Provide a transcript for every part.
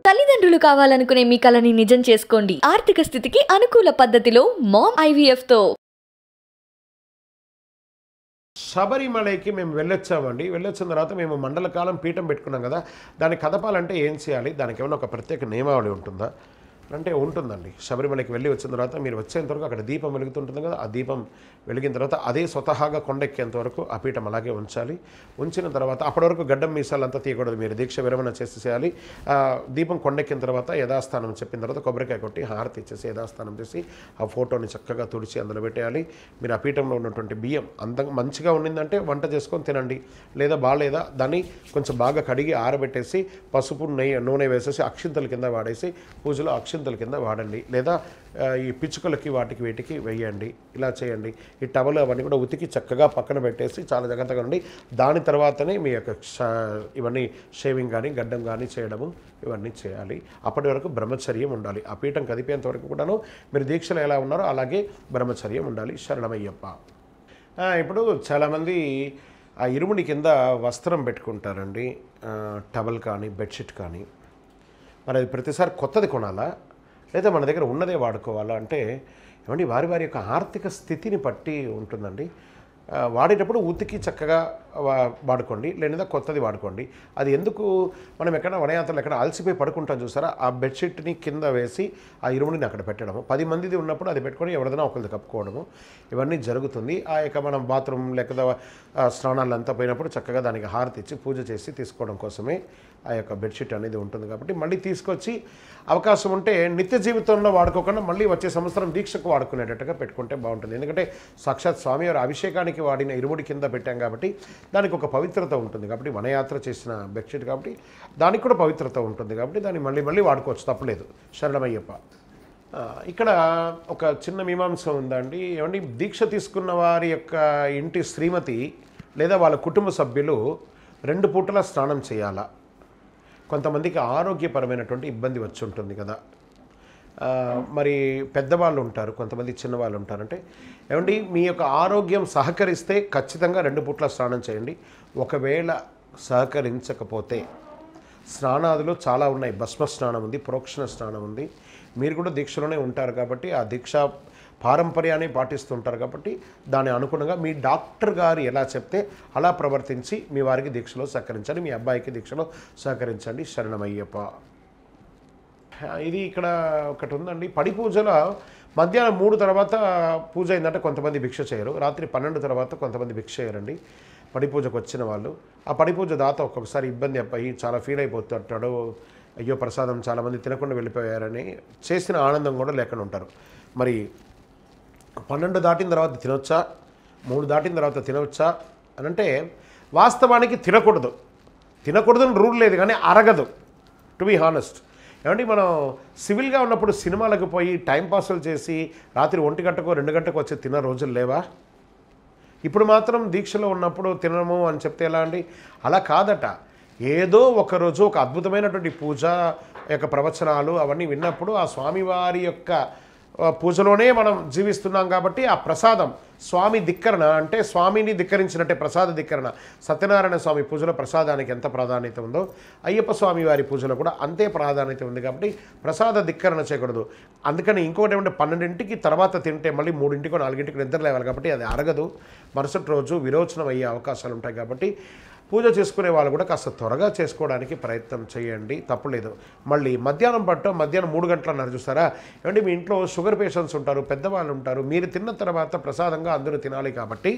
తల్లిదండ్రులు కావాలనుకునే మీ కలని నిజం చేసుకోండి. ఆర్థిక స్థితికి అనుకూల పద్ధతిలో మామ్ IVF తో. శబరిమలైకి మేము వెళ్ళొచ్చామండి. వెళ్ళొచ్చిన తర్వాత మేము మండల కాలం పీఠం పెట్టుకున్నాం కదా, దాన్ని కదపాలంటే ఏం చేయాలి, దానికి ఏమైనా ఒక ప్రత్యేక నియమావళి ఉంటుందా అంటే ఉంటుందండి. శబరిమలకి వెళ్ళి వచ్చిన తర్వాత మీరు వచ్చేంత వరకు అక్కడ దీపం వెలుగుతుంటుంది కదా, ఆ దీపం వెలిగిన తర్వాత అదే స్వతహాగా కొండెక్కేంత వరకు ఆ పీఠం అలాగే ఉంచాలి. ఉంచిన తర్వాత అప్పటి వరకు గడ్డం మీసాలు అంతా తీయకూడదు, మీరు దీక్ష విరమణ చేసేసేయాలి. దీపం కొండెక్కిన తర్వాత యథాస్థానం చెప్పిన తర్వాత కొబ్బరికాయ కొట్టి హారతి ఇచ్చేసి యథాస్థానం చేసి ఆ ఫోటోని చక్కగా తుడిచి అందులో పెట్టేయాలి. మీరు ఆ పీఠంలో ఉన్నటువంటి బియ్యం అందంగా మంచిగా ఉండిందంటే వంట చేసుకొని తినండి, లేదా బాగాలేదా దాన్ని కొంచెం బాగా కడిగి ఆరబెట్టేసి పసుపు నూనె వేసేసి అక్షింతల కింద వాడేసి పూజలో అక్షింతల కింద వాడండి, లేదా ఈ పిచ్చుకలకి వాటికి వీటికి వేయండి. ఇలా చేయండి. ఈ టవల్ అవన్నీ కూడా ఉతికి చక్కగా పక్కన పెట్టేసి చాలా జాగ్రత్తగా ఉండి దాని తర్వాతనే మీ యొక్క ఇవన్నీ షేవింగ్ కానీ గడ్డం కానీ చేయడము ఇవన్నీ చేయాలి. అప్పటి వరకు బ్రహ్మచర్యం ఉండాలి. ఆ పీఠం కదిపేంత వరకు కూడాను మీరు దీక్షలు ఎలా ఉన్నారో అలాగే బ్రహ్మచర్యం ఉండాలి. శరణమయ్యప్ప. ఇప్పుడు చాలామంది ఆ ఇరుముడి కింద వస్త్రం పెట్టుకుంటారండి, టవల్ కానీ బెడ్షీట్ కానీ. మరి అది ప్రతిసారి కొత్తది కొనాలా లేదా మన దగ్గర ఉన్నదే వాడుకోవాలా అంటే ఏమండి వారి వారి యొక్క ఆర్థిక స్థితిని బట్టి ఉంటుందండి. వాడేటప్పుడు ఉతికి చక్కగా వాడుకోండి, లేదా కొత్తది వాడుకోండి. అది ఎందుకు మనం ఎక్కడ వనయాత్రలు ఎక్కడ అలసిపోయి పడుకుంటాం చూసారా, ఆ బెడ్షీట్ని కింద వేసి ఆ ఇరుముడిని అక్కడ పెట్టడము, 10 మందిది ఉన్నప్పుడు అది పెట్టుకొని ఎవరిదైనా ఒకరిది కప్పుకోవడము ఇవన్నీ జరుగుతుంది. ఆ యొక్క మనం బాత్రూమ్ లేకపోతే స్నానాలు అంతా పోయినప్పుడు చక్కగా దానికి హారతి ఇచ్చి పూజ చేసి తీసుకోవడం కోసమే ఆ యొక్క బెడ్షీట్ అనేది ఉంటుంది. కాబట్టి మళ్ళీ తీసుకొచ్చి అవకాశం ఉంటే నిత్య జీవితంలో వాడుకోకుండా మళ్ళీ వచ్చే సంవత్సరం దీక్షకు వాడుకునేటట్టుగా పెట్టుకుంటే బాగుంటుంది. ఎందుకంటే సాక్షాత్ స్వామివారి అభిషేకానికి వాడిన ఇరుముడి కింద పెట్టాం కాబట్టి దానికి ఒక పవిత్రత ఉంటుంది. కాబట్టి వనయాత్ర చేసిన బెడ్షీట్ కాబట్టి దానికి కూడా పవిత్రత ఉంటుంది. కాబట్టి దాన్ని మళ్ళీ మళ్ళీ వాడుకోవచ్చు, తప్పలేదు. శరణమయ్యప్ప. ఇక్కడ ఒక చిన్న మీమాంస ఉందండి. ఏమండి దీక్ష తీసుకున్న వారి యొక్క ఇంటి శ్రీమతి లేదా వాళ్ళ కుటుంబ సభ్యులు 2 పూటల స్నానం చేయాలా? కొంతమందికి ఆరోగ్యపరమైనటువంటి ఇబ్బంది వచ్చి ఉంటుంది కదా, మరి పెద్దవాళ్ళు ఉంటారు, కొంతమంది చిన్నవాళ్ళు ఉంటారంటే ఏమండి మీ యొక్క ఆరోగ్యం సహకరిస్తే ఖచ్చితంగా 2 పూట్ల స్నానం చేయండి. ఒకవేళ సహకరించకపోతే స్నానాదులు చాలా ఉన్నాయి. భస్మ స్నానం ఉంది, ప్రోక్షణ స్నానం ఉంది. మీరు కూడా దీక్షలోనే ఉంటారు కాబట్టి ఆ దీక్ష పారంపర్యాన్ని పాటిస్తుంటారు కాబట్టి దాని అనుగుణంగా మీ డాక్టర్ గారు ఎలా చెప్తే అలా ప్రవర్తించి మీ వారికి దీక్షలో సహకరించండి, మీ అబ్బాయికి దీక్షలో సహకరించండి. శరణమయ్యప్ప. ఇది ఇక్కడ ఒకటి ఉందండి. పడి పూజలో మధ్యాహ్నం 3 తర్వాత పూజ అయిందంటే కొంతమంది భిక్ష చేయరు, రాత్రి 12 తర్వాత కొంతమంది భిక్ష చేయరండి. పడి పూజకు వచ్చిన వాళ్ళు ఆ పడి పూజ దాత ఒక్కొక్కసారి ఇబ్బంది అయ్యి చాలా ఫీల్ అయిపోతుంటాడు. అయ్యో ప్రసాదం చాలామంది తినకుండా వెళ్ళిపోయారని, చేసిన ఆనందం కూడా లేకుండా ఉంటారు. మరి 12 దాటిన తర్వాత తినొచ్చా, 3 దాటిన తర్వాత తినవచ్చా అని అంటే వాస్తవానికి తినకూడదని రూల్ లేదు, కానీ అరగదు. To be honest. ఏమంటే మనం సివిల్గా ఉన్నప్పుడు సినిమాలకు పోయి టైంపాసులు చేసి రాత్రి 1 గంటకో 2 గంటకో వచ్చి తిన్న రోజులు లేవా? ఇప్పుడు మాత్రం దీక్షలో ఉన్నప్పుడు తినము అని చెప్తే ఎలా అండి? అలా కాదట. ఏదో ఒకరోజు ఒక అద్భుతమైనటువంటి పూజ యొక్క ప్రవచనాలు అవన్నీ విన్నప్పుడు ఆ స్వామివారి యొక్క పూజలోనే మనం జీవిస్తున్నాం కాబట్టి ఆ ప్రసాదం స్వామి ధిక్కరణ అంటే స్వామిని ధిక్కరించినట్టే ప్రసాద ధిక్కరణ. సత్యనారాయణ స్వామి పూజలో ప్రసాదానికి ఎంత ప్రాధాన్యత ఉందో అయ్యప్ప స్వామి వారి పూజలో కూడా అంతే ప్రాధాన్యత ఉంది. కాబట్టి ప్రసాద ధిక్కరణ చేయకూడదు. అందుకని ఇంకోటి ఏమంటే 12ంటికి తర్వాత తింటే మళ్ళీ 3ంటికో 4ంటికి నిద్ర లేవాలి కాబట్టి అది అరగదు. మరుసటి రోజు విరోచనం అయ్యే అవకాశాలు ఉంటాయి. కాబట్టి పూజ చేసుకునే వాళ్ళు కూడా కాస్త త్వరగా చేసుకోవడానికి ప్రయత్నం చేయండి, తప్పులేదు. మళ్ళీ మధ్యాహ్నం 3 గంటలన్నారు చూస్తారా? ఏమంటే మీ ఇంట్లో షుగర్ పేషెంట్స్ ఉంటారు, పెద్దవాళ్ళు ఉంటారు. మీరు తిన్న తర్వాత ప్రసాదంగా అందరూ తినాలి కాబట్టి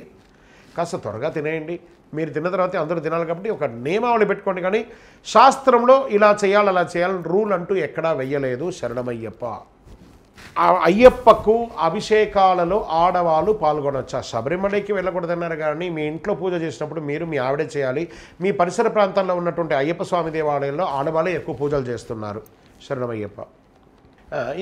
కాస్త త్వరగా తినేయండి. మీరు తిన్న తర్వాత అందరూ తినాలి కాబట్టి ఒక నియమావళి పెట్టుకోండి. కానీ శాస్త్రంలో ఇలా చేయాలి అలా చేయాలని రూల్ అంటూ ఎక్కడా వెయ్యలేదు. శరణమయ్యప్ప. అయ్యప్పకు అభిషేకాలలో ఆడవాళ్ళు పాల్గొనొచ్చా? శబరిమలైకి వెళ్ళకూడదన్నారు కానీ మీ ఇంట్లో పూజ చేసినప్పుడు మీరు మీ ఆవిడే చేయాలి. మీ పరిసర ప్రాంతాల్లో ఉన్నటువంటి అయ్యప్ప స్వామి దేవాలయంలో ఆడవాళ్ళే ఎక్కువ పూజలు చేస్తున్నారు. శరణమయ్యప్ప.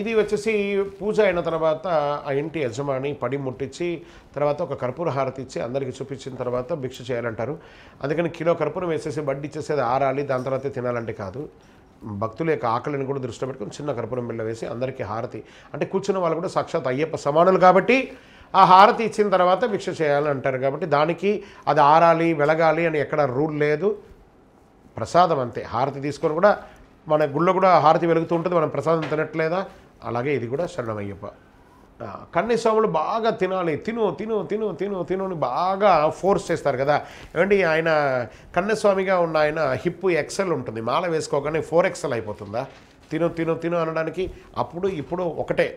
ఇది వచ్చేసి పూజ అయిన తర్వాత ఆ ఇంటి యజమాని పడి ముట్టించి తర్వాత ఒక కర్పూర హారతి ఇచ్చి అందరికీ చూపించిన తర్వాత భిక్ష చేయాలంటారు. అందుకని కిలో కర్పూరం వేసేసి బడ్డి ఇచ్చేసి అది ఆరాలి, దాని తర్వాత తినాలంటే కాదు. భక్తుల యొక్క ఆకలిని కూడా దృష్టిలో పెట్టుకుని చిన్న కర్పూరం బిళ్ళ వేసి అందరికీ హారతి, అంటే కూర్చున్న వాళ్ళు కూడా సాక్షాత్ అయ్యప్ప సమానులు కాబట్టి ఆ హారతి ఇచ్చిన తర్వాత భిక్ష చేయాలని అంటారు. కాబట్టి దానికి అది ఆరాలి వెలగాలి అని ఎక్కడ రూల్ లేదు. ప్రసాదం అంతే. హారతి తీసుకొని కూడా మన గుళ్ళో కూడా హారతి వెలుగుతూ ఉంటుంది, మనం ప్రసాదం తినట్లేదా? అలాగే ఇది కూడా శరణమయ్యప్ప. కన్యస్వాములు బాగా తినాలి, తిను తిను తిను తిను తిను అని బాగా ఫోర్స్ చేస్తారు కదా. ఏమండి ఆయన కన్యస్వామిగా ఉన్న ఆయన హిప్ ఎక్సెల్ ఉంటుంది, మాల వేసుకోగానే 4XL అయిపోతుందా తిను తిను తిను అనడానికి? అప్పుడు ఇప్పుడు ఒకటే.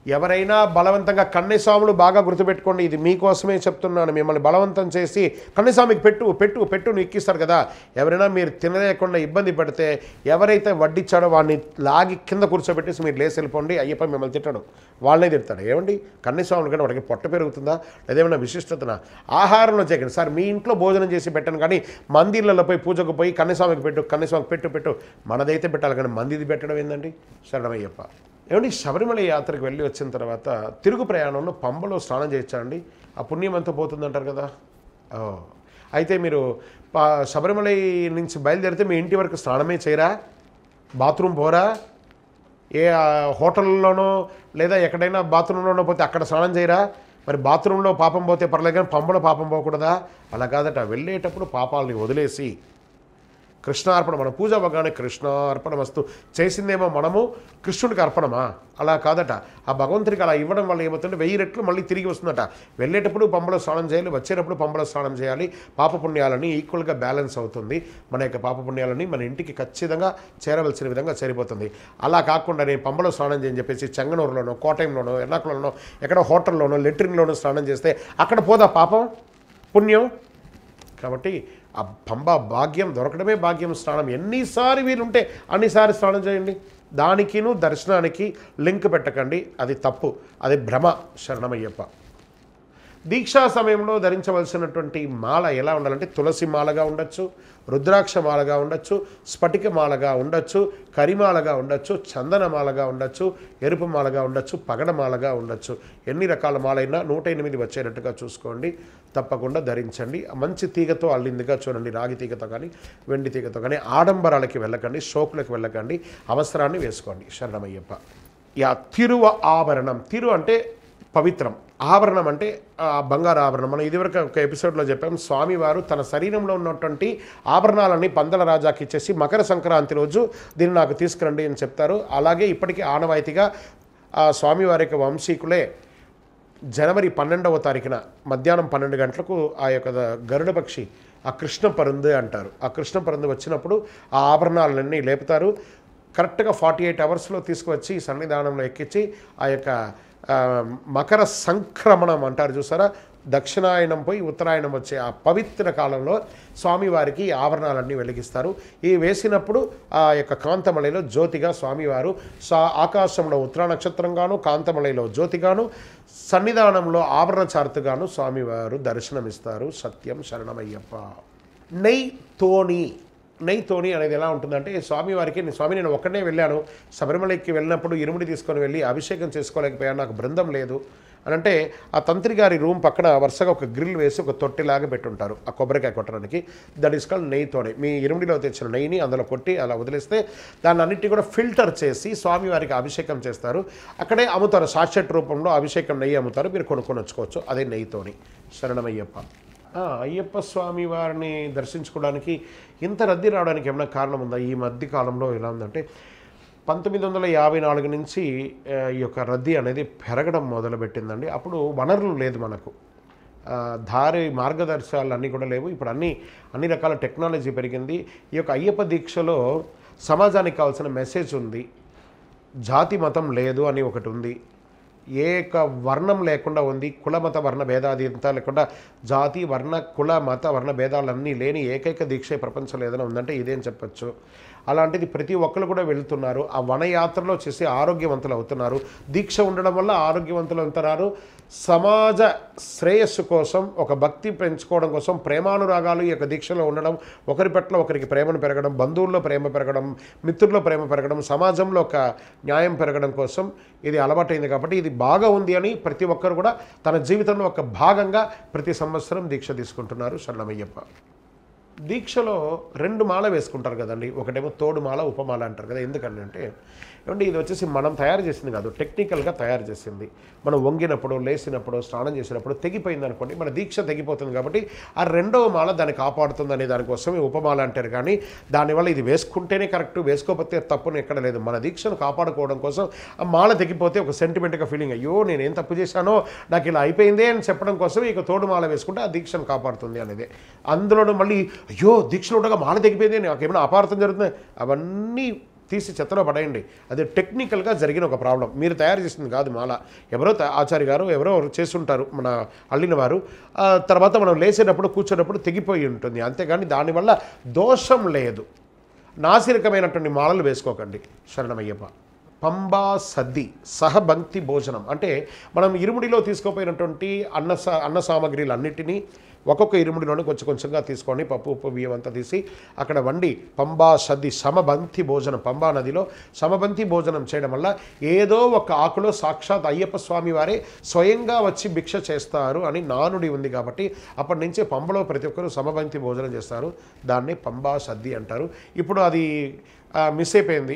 ఎవరైనా బలవంతంగా కన్యస్వాములు బాగా గుర్తుపెట్టుకోండి, ఇది మీకోసమే చెప్తున్నాను, మిమ్మల్ని బలవంతం చేసి కన్యస్వామికి పెట్టు పెట్టు పెట్టు ఎక్కిస్తారు కదా. ఎవరైనా మీరు తినలేకుండా ఇబ్బంది పడితే ఎవరైతే వడ్డిచ్చాడో వాడిని లాగి కింద కూర్చోబెట్టేసి మీరు లేసి వెళ్ళిపోండి, అయ్యప్ప మిమ్మల్ని తిట్టడు, వాళ్ళనే తిడతాడు. ఏమండి కన్యస్వాములు కానీ వాడికి పొట్ట పెరుగుతుందా? లేదేమైనా విశిష్టతనా? ఆహారంలో చేయకండి సార్, మీ ఇంట్లో భోజనం చేసి పెట్టను కానీ మందిర్లలో పోయి పూజకు పోయి కన్యస్వామికి పెట్టు, కన్యస్వామికి పెట్టు పెట్టు మనదైతే పెట్టాలి కానీ మందిది పెట్టడం ఏందండి? శరణమయ్యప్ప. ఏమండి శబరిమల యాత్రకు వెళ్ళి వచ్చిన తర్వాత తిరుగు ప్రయాణంలో పంబలో స్నానం చేయొచ్చండి? ఆ పుణ్యం అంతా పోతుందంటారు కదా. అయితే మీరు శబరిమల నుంచి బయలుదేరితే మీ ఇంటి వరకు స్నానమే చేయరా? బాత్రూమ్ పోరా? ఏ హోటల్లోనో లేదా ఎక్కడైనా బాత్రూంలోనో పోతే అక్కడ స్నానం చేయరా? మరి బాత్రూంలో పాపం పోతే పర్లేదు కానీ పంబలో పాపం పోకూడదా? అలా కాదట, వెళ్ళేటప్పుడు పాపాలని వదిలేసి కృష్ణార్పణ, మన పూజ అవ్వగానే కృష్ణార్పణమస్తు చేసిందేమో మనము కృష్ణుడికి అర్పణమా? అలా కాదట, ఆ భగవంతుడికి అలా ఇవ్వడం వల్ల ఏమవుతుంటే 1000 రెట్లు మళ్ళీ తిరిగి వస్తుందట. వెళ్ళేటప్పుడు పంబలో స్నానం చేయాలి, వచ్చేటప్పుడు పంబలో స్నానం చేయాలి. పాపపుణ్యాలని ఈక్వల్గా బ్యాలెన్స్ అవుతుంది. మన యొక్క పాపపుణ్యాలని మన ఇంటికి ఖచ్చితంగా చేరవలసిన విధంగా చేరిపోతుంది. అలా కాకుండా నేను పంబలో స్నానం చేయని చెప్పేసి చెంగనూరులోనో కోటయంలోనో ఎర్నాకుళంలోనో ఎక్కడో హోటల్లోనో లెట్రిన్లోనో స్నానం చేస్తే అక్కడ పోదా పాపం పుణ్యం? కాబట్టి ఆ పంబ భాగ్యం దొరకడమే భాగ్యం. స్నానం ఎన్నిసారి వీలుంటే అన్నిసారి స్నానం చేయండి. దానికిను దర్శనానికి లింక్ పెట్టకండి, అది తప్పు, అది భ్రమ. శరణమయ్యప్ప. దీక్షా సమయంలో ధరించవలసినటువంటి మాల ఎలా ఉండాలంటే తులసి మాలగా ఉండొచ్చు, రుద్రాక్ష మాలగా ఉండొచ్చు, స్ఫటిక మాలగా ఉండొచ్చు, కరిమాలగా ఉండొచ్చు, చందనమాలగా ఉండొచ్చు, ఎరుపు మాలగా ఉండొచ్చు, పగడమాలగా ఉండొచ్చు. ఎన్ని రకాల మాలైనా 108 వచ్చేటట్టుగా చూసుకోండి, తప్పకుండా ధరించండి. మంచి తీగతో అల్లిందిగా చూడండి, రాగి తీగతో కానీ వెండి తీగతో కానీ. ఆడంబరాలకి వెళ్ళకండి, షోకులకు వెళ్ళకండి, అవసరాన్ని వేసుకోండి. శరణమయ్యప్ప. తిరువ ఆభరణం. తిరు అంటే పవిత్రం, ఆభరణం అంటే బంగారు ఆభరణం. మనం ఇదివరకు ఒక ఎపిసోడ్లో చెప్పాం, స్వామివారు తన శరీరంలో ఉన్నటువంటి ఆభరణాలన్నీ పందల రాజాకి ఇచ్చేసి మకర సంక్రాంతి రోజు దీన్ని నాకు తీసుకురండి అని చెప్తారు. అలాగే ఇప్పటికీ ఆనవాయితీగా స్వామివారి యొక్క వంశీకులే జనవరి 12వ తారీఖున మధ్యాహ్నం 12 గంటలకు ఆ యొక్క గరుడ పక్షి, ఆ కృష్ణ పరుందు అంటారు, ఆ కృష్ణ పరుందు వచ్చినప్పుడు ఆ ఆభరణాలన్నీ లేపుతారు. కరెక్ట్గా 48 అవర్స్లో తీసుకువచ్చి సన్నిధానంలో ఎక్కించి ఆ యొక్క మకర సంక్రమణం అంటారు చూసారా, దక్షిణాయనం పోయి ఉత్తరాయణం వచ్చే ఆ పవిత్ర కాలంలో స్వామివారికి ఆభరణాలన్నీ వెలిగిస్తారు. ఈ వేసినప్పుడు ఆ యొక్క కాంతమలైలో జ్యోతిగా స్వామివారు ఆకాశంలో ఉత్తరా నక్షత్రంగాను, కాంతమలైలో జ్యోతిగాను, సన్నిధానంలో ఆభరణ చార్తుగాను స్వామివారు దర్శనమిస్తారు. సత్యం. శరణమయ్యప్ప. నెయ్యితోని అనేది ఎలా ఉంటుందంటే స్వామివారికి, స్వామి నేను ఒక్కడే వెళ్ళాను, శబరిమలకి వెళ్ళినప్పుడు ఇరుముడి తీసుకొని వెళ్ళి అభిషేకం చేసుకోలేకపోయాను, నాకు బృందం లేదు అని అంటే ఆ తంత్రి గారి రూమ్ పక్కన వరుసగా ఒక గ్రిల్ వేసి ఒక తొట్టిలాగా పెట్టుంటారు ఆ కొబ్బరికాయ కొట్టడానికి. దట్ ఈస్ కాల్డ్ నెయ్యితోనే. మీ ఇరుముడిలో తెచ్చిన నెయ్యిని అందులో కొట్టి అలా వదిలేస్తే దాన్ని అన్నిటి కూడా ఫిల్టర్ చేసి స్వామివారికి అభిషేకం చేస్తారు. అక్కడే అమ్ముతారు, సాక్షాత్ రూపంలో అభిషేకం నెయ్యి అమ్ముతారు, మీరు కొనుక్కొని వచ్చుకోవచ్చు. అదే నెయ్యితోని. శరణమయ్యప్ప. అయ్యప్ప స్వామి వారిని దర్శించుకోవడానికి ఇంత రద్దీ రావడానికి ఏమైనా కారణం ఉందా? ఈ మధ్య కాలంలో ఎలా ఉందంటే 1954 నుంచి ఈ యొక్క రద్దీ అనేది పెరగడం మొదలుపెట్టిందండి. అప్పుడు వనరులు లేదు మనకు, దారి మార్గదర్శకాలు అన్నీ కూడా లేవు. ఇప్పుడు అన్ని రకాల టెక్నాలజీ పెరిగింది. ఈ యొక్క అయ్యప్ప దీక్షలో సమాజానికి కావాల్సిన మెసేజ్ ఉంది. జాతి మతం లేదు అని ఒకటి ఉంది, ఏక వర్ణం లేకుండా ఉంది, కుల మత వర్ణ భేదాతీత లేకుండా జాతి వర్ణ కుల మత వర్ణ భేదాలన్నీ లేని ఏకైక దీక్ష ప్రపంచంలో ఏదైనా ఉందంటే ఇదేం చెప్పచ్చు. అలాంటిది ప్రతి ఒక్కరు కూడా వెళ్తున్నారు, ఆ వనయాత్రలో చేసి ఆరోగ్యవంతులు అవుతున్నారు. దీక్ష ఉండడం వల్ల ఆరోగ్యవంతులు అవుతున్నారు. సమాజ శ్రేయస్సు కోసం, ఒక భక్తి పెంచుకోవడం కోసం, ప్రేమానురాగాలు ఈ యొక్క దీక్షలో ఉండడం, ఒకరి పట్ల ఒకరికి ప్రేమను పెరగడం, బంధువుల్లో ప్రేమ పెరగడం, మిత్రుల్లో ప్రేమ పెరగడం, సమాజంలో ఒక న్యాయం పెరగడం కోసం ఇది అలవాటైంది. కాబట్టి ఇది బాగా ఉంది అని ప్రతి ఒక్కరు కూడా తన జీవితంలో ఒక భాగంగా ప్రతి సంవత్సరం దీక్ష తీసుకుంటున్నారు. శరణమయ్యప్ప. దీక్షలో 2 మాల వేసుకుంటారు కదండి. ఒకటేమో తోడు మాల, ఉపమాల అంటారు కదా. ఎందుకంటే ఏమంటే ఇది వచ్చేసి మనం తయారు చేసింది కాదు, టెక్నికల్గా తయారు చేసింది. మనం వంగినప్పుడు, లేసినప్పుడు, స్నానం చేసినప్పుడు తెగిపోయింది అనుకోండి, మన దీక్ష తెగిపోతుంది. కాబట్టి ఆ 2వ మాల దాన్ని కాపాడుతుంది అనే దానికోసమే ఉపమాల అంటారు. కానీ దానివల్ల ఇది వేసుకుంటేనే కరెక్ట్, వేసుకోకపోతే తప్పును ఎక్కడ లేదు. మన దీక్షను కాపాడుకోవడం కోసం ఆ మాల తెగిపోతే ఒక సెంటిమెంట్గా ఫీలింగ్, అయ్యో నేనేం తప్పు చేశానో నాకు ఇలా అయిపోయిందే అని చెప్పడం కోసం ఇక తోడు మాల వేసుకుంటే ఆ దీక్షను కాపాడుతుంది అనేది. అందులోనూ మళ్ళీ అయ్యో దీక్షలో ఉండగా మాల తెగిపోయింది, నాకేమైనా అపార్థం జరుగుతుంది, అవన్నీ తీసి చెత్తలో పడేయండి. అది టెక్నికల్గా జరిగిన ఒక ప్రాబ్లం, మీరు తయారు చేసింది కాదు మాల. ఎవరో ఆచార్య గారు ఎవరో చేస్తుంటారు, మన అల్లిన వారు. తర్వాత మనం లేచేటప్పుడు కూర్చున్నప్పుడు తెగిపోయి ఉంటుంది, అంతేగాని దానివల్ల దోషం లేదు. నాసిరకమైనటువంటి మాలలు వేసుకోకండి. శరణమయ్యప్ప. పంబా సద్ది సహభంక్తి భోజనం అంటే మనం ఇరుముడిలో తీసుకుపోయినటువంటి అన్న సామాగ్రిలన్నిటినీ ఒక్కొక్క ఇరుముడిలోనే కొంచెం కొంచెంగా తీసుకొని పప్పు, ఉప్పు, బియ్యం అంతా తీసి అక్కడ వండి పంబా సద్ది సమబంతి భోజనం, పంబా నదిలో సమబంతి భోజనం చేయడం వల్ల ఏదో ఒక ఆకులో సాక్షాత్ అయ్యప్ప స్వామి వారే స్వయంగా వచ్చి భిక్ష చేస్తారు అని నానుడి ఉంది. కాబట్టి అప్పటి నుంచే పంబలో ప్రతి ఒక్కరూ సమబంతి భోజనం చేస్తారు. దాన్ని పంబా సద్ది అంటారు. ఇప్పుడు అది మిస్ అయిపోయింది.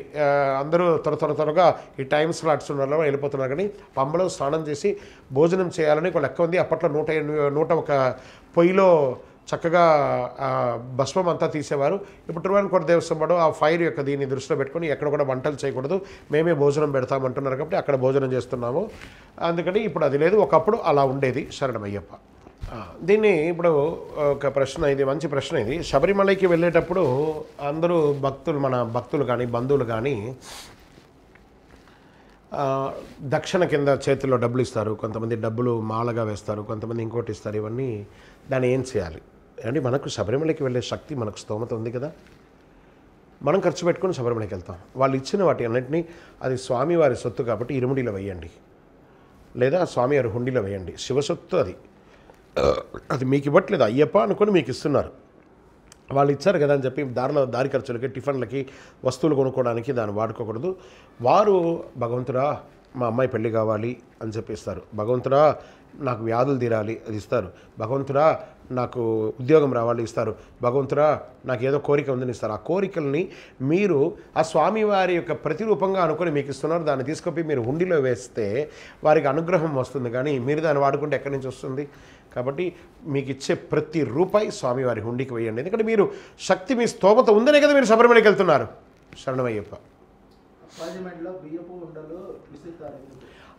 అందరూ త్వరగా ఈ టైం స్లాట్స్ ఉన్న వెళ్ళిపోతున్నారు. కానీ పంబలో స్నానం చేసి భోజనం చేయాలని ఒక లెక్క ఉంది. అప్పట్లో 101 పొయ్యిలో చక్కగా భస్మం అంతా తీసేవారు. ఇప్పుడు తిరువెంకట దేవస్థానం ఆ ఫైర్ యొక్క దీన్ని దృష్టిలో పెట్టుకొని ఎక్కడ కూడా వంటలు చేయకూడదు, మేమే భోజనం పెడతామంటున్నారు. కాబట్టి అక్కడ భోజనం చేస్తున్నాము. అందుకని ఇప్పుడు అది లేదు, ఒకప్పుడు అలా ఉండేది. శరణమయ్యప్ప. దీన్ని ఇప్పుడు ఒక ప్రశ్న, ఇది మంచి ప్రశ్న. ఇది శబరిమలైకి వెళ్ళేటప్పుడు అందరూ భక్తులు, మన భక్తులు కానీ బంధువులు కానీ దక్షిణ కింద చేతుల్లో డబ్బులు ఇస్తారు. కొంతమంది డబ్బులు మాలగా వేస్తారు, కొంతమంది ఇంకోటి ఇస్తారు. ఇవన్నీ దాన్ని ఏం చేయాలి అంటే మనకు శబరిమలకి వెళ్ళే శక్తి, మనకు స్తోమత ఉంది కదా, మనం ఖర్చు పెట్టుకుని శబరిమలకి వెళ్తాం. వాళ్ళు ఇచ్చిన వాటి అన్నింటినీ అది స్వామివారి సొత్తు కాబట్టి ఇరుముడిలో వేయండి, లేదా స్వామివారి హుండీలో వేయండి. శివసొత్తు అది మీకు ఇవ్వట్లేదు, అయ్యప్ప అనుకొని మీకు ఇస్తున్నారు. వాళ్ళు ఇచ్చారు కదా అని చెప్పి దారి ఖర్చులకి, టిఫిన్లకి, వస్తువులు కొనుక్కోవడానికి దాన్ని వాడుకోకూడదు. వారు భగవంతుడా మా అమ్మాయి పెళ్ళి కావాలి అని చెప్పి ఇస్తారు, భగవంతుడా నాకు వ్యాధులు తీరాలి అది ఇస్తారు, భగవంతుడా నాకు ఉద్యోగం రావాలి ఇస్తారు, భగవంతుడా నాకు ఏదో కోరిక ఉందని ఇస్తారు. ఆ కోరికల్ని మీరు ఆ స్వామివారి యొక్క ప్రతిరూపంగా అనుకొని మీకు ఇస్తున్నారు. దాన్ని తీసుకొని మీరు హుండీలో వేస్తే వారికి అనుగ్రహం వస్తుంది. కానీ మీరు దాన్ని వాడుకుంటే ఎక్కడి నుంచి వస్తుంది? కాబట్టి మీకు ఇచ్చే ప్రతి రూపాయి స్వామివారి హుండీకి వేయండి. ఎందుకంటే మీరు శక్తి, మీ స్తోమత ఉందనే కదా మీరు శబరిమలకి వెళ్తున్నారు. శరణమయ్యప్ప.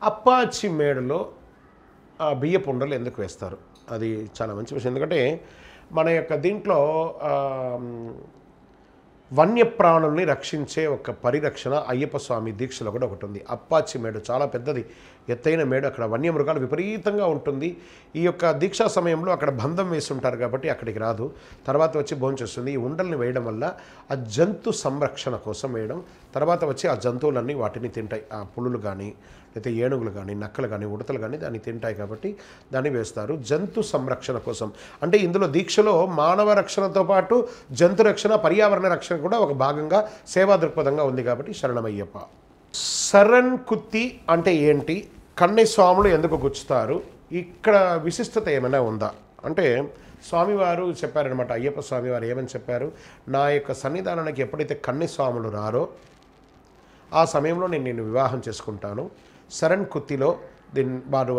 అప్పాచి మేడలో బియ్యపు ఉండలు ఎందుకు వేస్తారు? అది చాలా మంచి విషయం. ఎందుకంటే మన యొక్క దీంట్లో వన్యప్రాణుల్ని రక్షించే ఒక పరిరక్షణ అయ్యప్ప స్వామి దీక్షలో కూడా ఒకటి ఉంది. అప్పాచి మేడు చాలా పెద్దది, ఎత్తైన మేడు. అక్కడ వన్యమృగాలు విపరీతంగా ఉంటుంది. ఈ యొక్క దీక్షా సమయంలో అక్కడ బంధం వేసి ఉంటారు కాబట్టి అక్కడికి రాదు, తర్వాత వచ్చి భోంచేస్తుంది. ఈ ఉండల్ని వేయడం వల్ల ఆ జంతు సంరక్షణ కోసం వేయడం. తర్వాత వచ్చి ఆ జంతువులన్నీ వాటిని తింటాయి. ఆ పులులు కానీ, లేకపోతే ఏనుగులు కానీ, నక్కలు కానీ, ఉడతలు కానీ దాన్ని తింటాయి కాబట్టి దాన్ని వేస్తారు జంతు సంరక్షణ కోసం. అంటే ఇందులో దీక్షలో మానవ రక్షణతో పాటు జంతు రక్షణ, పర్యావరణ రక్షణ కూడా ఒక భాగంగా సేవా దృక్పథంగా ఉంది. కాబట్టి శరణమయ్యప్ప. సరన్ కుత్తి అంటే ఏంటి? కన్నె స్వాములు ఎందుకు గుచ్చుతారు? ఇక్కడ విశిష్టత ఏమైనా ఉందా అంటే స్వామివారు చెప్పారనమాట. అయ్యప్ప స్వామివారు ఏమని చెప్పారు? నా యొక్క సన్నిధానానికి ఎప్పుడైతే కన్నె స్వాములు రారో ఆ సమయంలో నేను నిన్ను వివాహం చేసుకుంటాను. శరణ్ కుత్తిలో వారు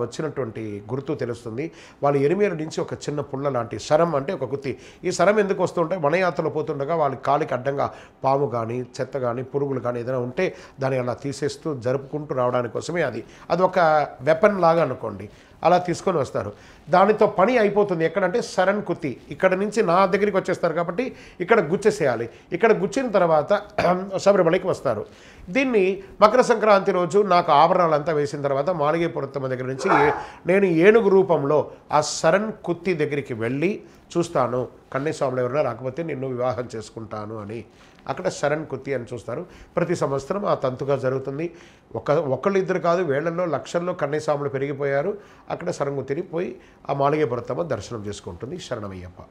వచ్చినటువంటి గుర్తు తెలుస్తుంది. వాళ్ళు ఎరిమేరు నుంచి ఒక చిన్న పుల్ల లాంటి శరం అంటే ఒక కుత్తి. ఈ శరం ఎందుకు వస్తుంటే వనయాత్రలో పోతుండగా వాళ్ళ కాలికి అడ్డంగా పాము కానీ, చెత్త కానీ, పురుగులు కానీ ఏదైనా ఉంటే దాన్ని అలా తీసేస్తూ జరుపుకుంటూ రావడానికి కోసమే అది ఒక వెపన్ లాగా అనుకోండి. అలా తీసుకొని వస్తారు. దానితో పని అయిపోతుంది. ఎక్కడంటే శరణ్ కుత్తి ఇక్కడ నుంచి నా దగ్గరికి వచ్చేస్తారు కాబట్టి ఇక్కడ గుచ్చేసేయాలి. ఇక్కడ గుచ్చిన తర్వాత శబరిమలకి వస్తారు. దీన్ని మకర సంక్రాంతి రోజు నాకు ఆభరణాలంతా వేసిన తర్వాత మాలిగేపురత్తమ్మ దగ్గర నుంచి నేను ఏనుగు రూపంలో ఆ శరణ్ కుత్తి దగ్గరికి వెళ్ళి చూస్తాను, కన్యస్వాములు ఎవరైనా రాకపోతే నిన్ను వివాహం చేసుకుంటాను అని. అక్కడ శరణ్ కుత్తి అని చూస్తారు. ప్రతి సంవత్సరం ఆ తంతుగా జరుగుతుంది. ఒకళ్ళిద్దరు కాదు, వేళ్లలో లక్షల్లో కన్యస్వాములు పెరిగిపోయారు. అక్కడ శరణ్ కుత్తిని పోయి ఆ మాలిగేపురత్తమ్మ దర్శనం చేసుకుంటుంది. శరణమయ్యప్ప.